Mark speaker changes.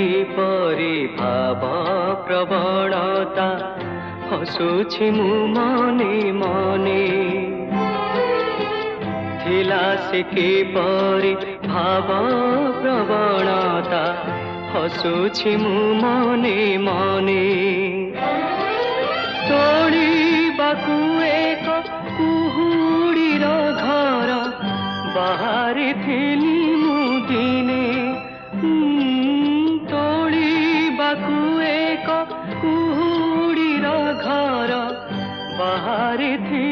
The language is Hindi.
Speaker 1: किपरि भाव प्रवणता हसुछि मु मने मने थिला से किपरि भाव प्रवणता हसुछि मु मने मने तोड़ीबाकू एक कुहुड़ीर घर बाहरी थिली मु दिने तोड़ीबाकू एक कुहुड़ीर घर बाहरी थी